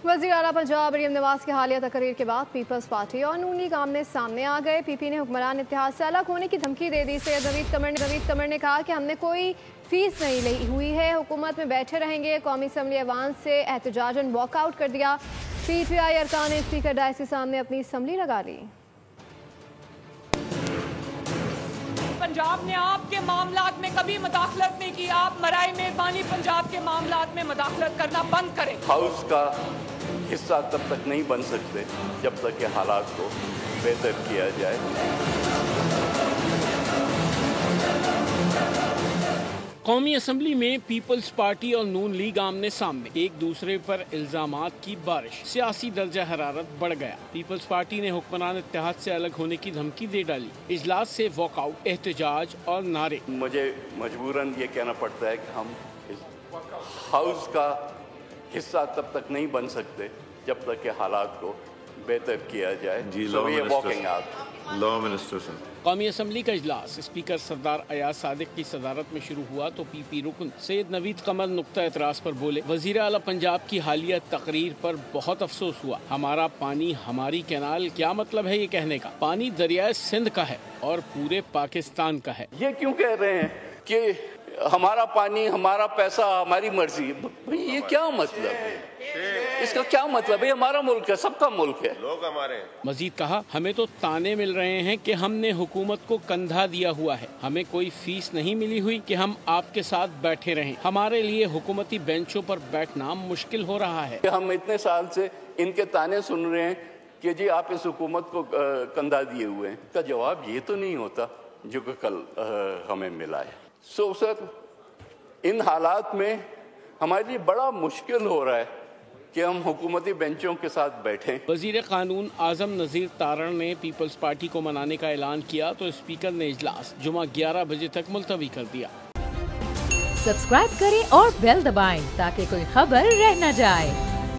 वज़ीर आला पंजाब मरियम नवाज की हालिया तकरीर के बाद पीपल्स पार्टी और नून लीग आमने सामने आ गए। पीपी ने हुक्मरान इत्तेहाद से अलग होने की धमकी दे दी। सैयद नवीद कमर ने कहा कि हमने कोई फीस नहीं ली हुई है, हुकूमत में बैठे रहेंगे। कौमी असम्बली ऐवान से एहतजाजन वॉकआउट कर दिया। PTI अरकान ने स्पीकर डायस के सामने अपनी असम्बली लगा ली। पंजाब ने आपके मामलात में कभी मुदाखलत नहीं की। आप मराए मेहरबानी पंजाब के मामलात में मुदाखलत करना बंद करें। हाउस का हिस्सा तब तक नहीं बन सकते जब तक कि हालात को बेहतर किया जाए। कौमी असम्बली में पीपल्स पार्टी और नून लीग आमने सामने, एक दूसरे पर इल्जामात की बारिश, सियासी दर्जा हरारत बढ़ गया। पीपल्स पार्टी ने हुक्मरान इत्तेहाद से अलग होने की धमकी दे डाली। इजलास से वॉकआउट, एहतजाज और नारे। मुझे मजबूरन ये कहना पड़ता है कि हम इस हाउस का हिस्सा तब तक नहीं बन सकते जब तक कि हालात को बेहतर किया जाए। लॉ मिनिस्टर से कौमी असम्बली का इजलास स्पीकर सरदार अयाज सादिक की सदारत में शुरू हुआ तो PP रुकन सैयद नवीद कमर नुक्ता एतराज पर बोले, वज़ीर आला पंजाब की हालिया तकरीर पर बहुत अफसोस हुआ। हमारा पानी हमारी कैनाल, क्या मतलब है ये कहने का? पानी दरियाए सिंध का है और पूरे पाकिस्तान का है। ये क्यों कह रहे हैं कि हमारा पानी, हमारा पैसा, हमारी मर्जी? भाई ये क्या मतलब है? इसका क्या मतलब है? हमारा मुल्क है, सबका मुल्क है, लोग हमारे। मजीद कहा, हमें तो ताने मिल रहे हैं कि हमने हुकूमत को कंधा दिया हुआ है, हमें कोई फीस नहीं मिली हुई कि हम आपके साथ बैठे रहें। हमारे लिए हुकूमती बेंचों पर बैठना मुश्किल हो रहा है। हम इतने साल से इनके ताने सुन रहे हैं कि जी आप इस हुकूमत को कंधा दिए हुए हैं। का जवाब ये तो नहीं होता जो कि कल हमें मिला है। सो सर, इन हालात में हमारे लिए बड़ा मुश्किल हो रहा है कि हम हुकूमती बेंचों के साथ बैठें। वजीर कानून आजम नज़ीर तारण ने पीपल्स पार्टी को मनाने का ऐलान किया तो स्पीकर ने इजलास जुमा 11 बजे तक मुलतवी कर दिया। सब्सक्राइब करें और बेल दबाएं ताकि कोई खबर रह न जाए।